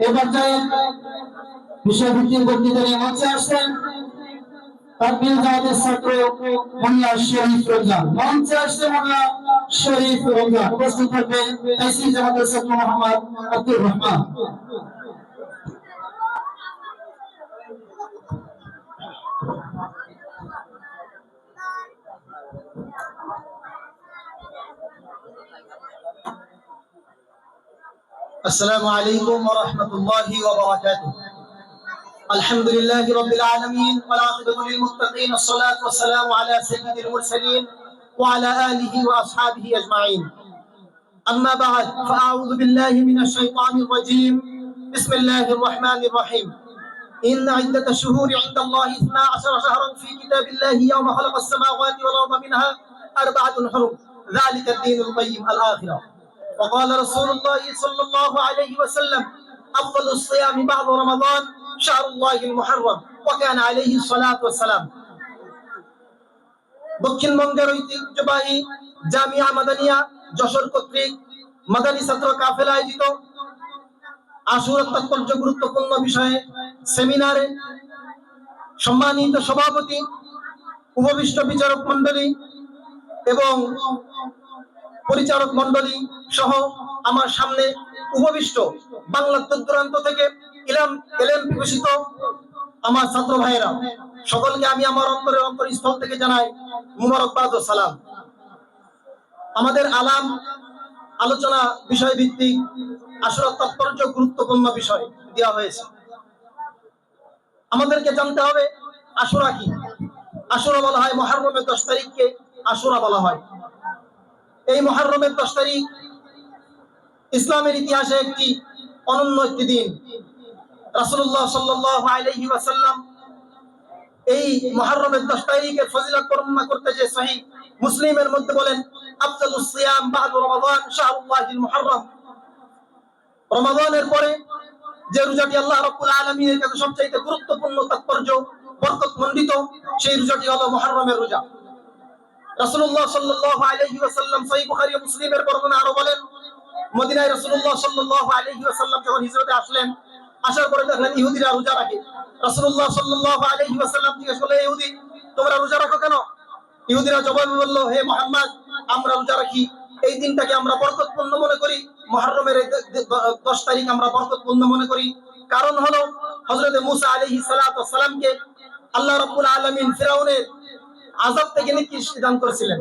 এ পর্যায়ে বিষয়ভিত্তিক বক্তৃতা নিয়ে মঞ্চে আসছেন তাকবীর জামাতের ছাত্র মোল্লা শরীফ রমজান। মঞ্চে আসছে মোল্লা শরীফ রমজান। উপস্থিত থাকবে তাইসির জামাতের ছাত্র মোহাম্মদ আব্দুর রহমান। السلام عليكم ورحمة الله وبركاته. الحمد لله رب العالمين والعاقبة للمتقين والصلاة والسلام على سيد المرسلين وعلى آله وأصحابه أجمعين. أما بعد فأعوذ بالله من الشيطان الرجيم. بسم الله الرحمن الرحيم. إن عدة الشهور عند الله 12 شهرا في كتاب الله يوم خلق السماوات والأرض منها 4 حرم ذلك الدين القيم الآخرة. وقال رسول الله صلى الله عليه وسلم أفضل الصيام بعد رمضان شهر الله المحرم وكان عليه الصلاة والسلام. দক্ষিণবঙ্গের ঐতিহ্যবাহী জামিয়া মাদানিয়া যশোর কর্তৃক মাদানী ছাত্র কাফেলা আয়োজিত আশুরার তাৎপর্য গুরুত্বপূর্ণ বিষয়ে সেমিনারে সম্মানিত সভাপতি, উপবিষ্ট বিচারক মণ্ডলী এবং পরিচালক মণ্ডলী সহ আমার সামনে উপবিষ্ট বাংলার দূরান্ত থেকে এলেম বিকশিত আমার ছাত্র ভাইয়েরা, সকলকে আমি আমার অন্তরস্থল থেকে জানাই মুবারকবাদ ও সালাম। আমাদের আলোচনা বিষয় ভিত্তিক আশুরার তাৎপর্য গুরুত্বপূর্ণ বিষয় দেওয়া হয়েছে। আমাদেরকে জানতে হবে আশুরা কি। আশুরা বলা হয় মুহররমের 10 তারিখকে আশুরা বলা হয়। এই মুহররমের 10 তারিখ ইসলামের ইতিহাসে একটি অনন্য একটি দিন। রাসূলুল্লাহ সাল্লাল্লাহু আলাইহি ওয়াসাল্লাম এই মুহররমের 10 তারিখের ফজিলত বর্ণনা করতে যে সহিহ মুসলিমের মধ্যে বলেন আফদালুস সিয়াম বা'দা রমাদান শাহরুল্লাহিল মুহররম। রমাদানের পরে যে রোজাটি আল্লাহ রাব্বুল আলামিনের কাছে সবচেয়ে গুরুত্বপূর্ণ তাৎপর্য বরকতমণ্ডিত সেই রোজাটি হলো মুহররমের রোজা। রাসূলুল্লাহ সাল্লাল্লাহু আলাইহি ওয়াসাল্লাম সহিহ বুখারী ও মুসলিমের বর্ণনা আরো বলেন মদিনায় রাসূলুল্লাহ সাল্লাল্লাহু আলাইহি ওয়াসাল্লাম যখন হিজরতে আসলেন, আসার পরে দেখলেন ইহুদিরা রোজা রাখে। রাসূলুল্লাহ সাল্লাল্লাহু আলাইহি ওয়াসাল্লাম জিজ্ঞেস করলেন, ইহুদি তোমরা রোজা রাখো কেন? ইহুদিরা জবাবে বলল, হে মুহাম্মদ, আমরা রোজা রাখি এই দিনটাকে আমরা বরকতপূর্ণ মনে করি। মুহররমের 10 তারিখ আমরা বরকতপূর্ণ মনে করি। কারণ হলো হযরত মুসা আলাইহিস সালাতু ওয়াস সালামকে আল্লাহ রাব্বুল আলামিন ফিরাউনের আযাব থেকে নিষ্কৃতি দান করেছিলেন।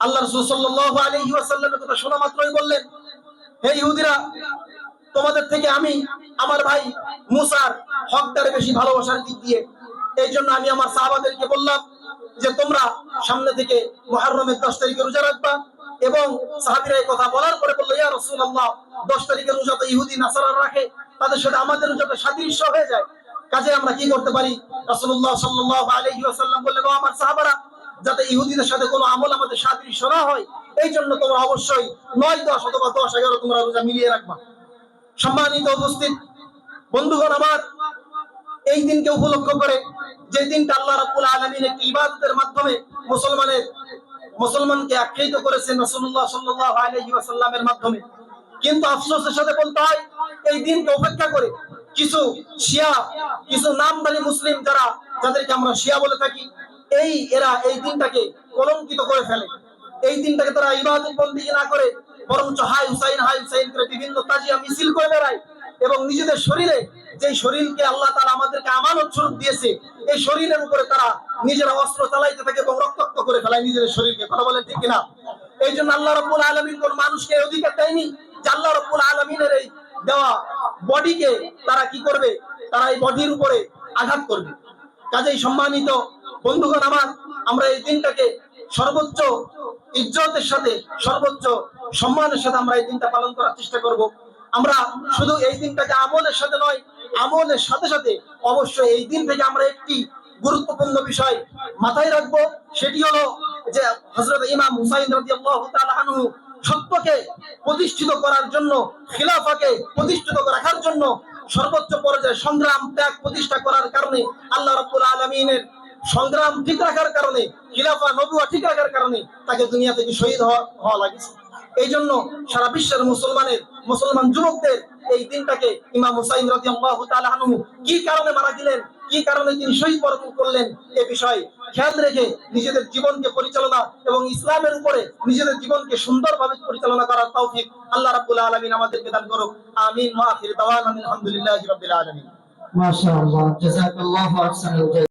আল্লাহ রাসূল সাল্লাল্লাহু আলাইহি ওয়াসাল্লামের কথা শোনা মাত্রই বললেন, হে ইহুদিরা, তোমাদের থেকে আমি আমার ভাই মুসার হকদারে বেশি ভালোবাসার দিক দিয়ে এই জন্য আমি আমার সাহাবাদেরকে বললাম যে তোমরা সামনে থেকে মুহররমের 10 তারিখে রোজা রাখবা। এবং সাহাবীরা এই কথা বলার পরে বলল, ইয়া রাসূলুল্লাহ, 10 তারিখের রোজা তো ইহুদি নাসারারা রাখে, তাদের সাথে আমাদের রোজাটা সাদৃশ্য হয়ে যায়, কাজে আমরা কি করতে পারি? রাসূলুল্লাহ সাল্লাল্লাহু আলাইহি ওয়াসাল্লাম বললেন, ও আমার সাহাবারা, যাতে ইহুদিদের সাথে কোনো আমল আমাদের সাদৃশ্য না হয় এই জন্য তোমরা অবশ্যই 9, 10 অথবা 10, 11 তোমরা রোজা মিলিয়ে রাখবা। সম্মানিত উপস্থিত বন্ধুগণ আমার, এই দিনকে উপলক্ষ করে যে দিনটা আল্লাহ রাব্বুল আলামিন একটি ইবাদতের মাধ্যমে মুসলমানকে আখ্যায়িত করেছেন রাসূলুল্লাহ সাল্লাল্লাহু আলাইহি ওয়াসাল্লামের মাধ্যমে, কিন্তু আফসোসের সাথে বলতে হয় এই দিনকে উপেক্ষা করে কিছু নামধারী মুসলিম যাদেরকে আমরা শিয়া বলে থাকি, এরা এই দিনটাকে কলঙ্কিত করে ফেলে। এই দিনটাকে তারা ইবাদত বন্দেগী না করে বরঞ্চ হাই হুসাইন করে বিভিন্ন তাজিয়া মিছিল করে বেড়ায় এবং নিজেদের শরীরে, যেই শরীরকে আল্লাহ তাআলা আমাদেরকে আমানত স্বরূপ দিয়েছে, এই শরীরের উপরে তারা নিজেরা অস্ত্র চালাইতে থাকে এবং রক্তাক্ত করে ফেলায় নিজেদের শরীরকে। কথা বলেন ঠিক কিনা? এই জন্য আল্লাহ রাব্বুল আলামিন কোন মানুষকে অধিকার দেয়নি যে আল্লাহ রাব্বুল আলামিনের এই দেওয়া বডিকে তারা কি করবে? তারা এই বডির উপরে আঘাত করবে। কাজেই সম্মানিত বন্ধুগণ আমার, আমরা এই দিনটাকে সর্বোচ্চ ইজ্জতের সাথে, সর্বোচ্চ সম্মানের সাথে আমরা এই দিনটা পালন করার চেষ্টা করব। আমরা শুধু এই দিনটাকে আমলের সাথে নয়, আমলের সাথে সাথে অবশ্যই এই দিন থেকে আমরা একটি গুরুত্বপূর্ণ বিষয় মাথায় রাখবো, সেটি হলো যে হযরত ইমাম হুসাইন রাদিয়াল্লাহু তাআলা আনহু সত্যকে প্রতিষ্ঠিত করার জন্য, খিলাফাকে প্রতিষ্ঠিত রাখার জন্য সর্বোচ্চ পর্যায়ে সংগ্রাম ত্যাগ প্রতিষ্ঠা করার কারণে, আল্লাহ রাব্বুল আলামিনের সংগ্রাম ঠিক রাখার কারণে, খিলাফা নবুয়া ঠিক রাখার কারণে তাকে দুনিয়া থেকে শহীদ হওয়া লাগিয়েছে। এই জন্য সারা বিশ্বের মুসলমান যুবকদের এই দিনটাকে ইমাম হুসাইন রাদিয়াল্লাহু তাআলা আনহু কি কারণে মারা দিলেন, কি কারণে তিনি শহীদ বরণ করলেন, এ বিষয়ে খেয়াল রেখে নিজেদের জীবনকে পরিচালনা এবং ইসলামের উপরে নিজেদের জীবনকে সুন্দরভাবে পরিচালনা করার তৌফিক আল্লাহ রাব্বুল আলামিন আমাদেরকে দান করুক। আমিন ওয়া আখির দাওয়ানা আলহামদুলিল্লাহি রাব্বিল আলামিন। মাশাআল্লাহ, জাযাকাল্লাহু আহসানাল জাযা।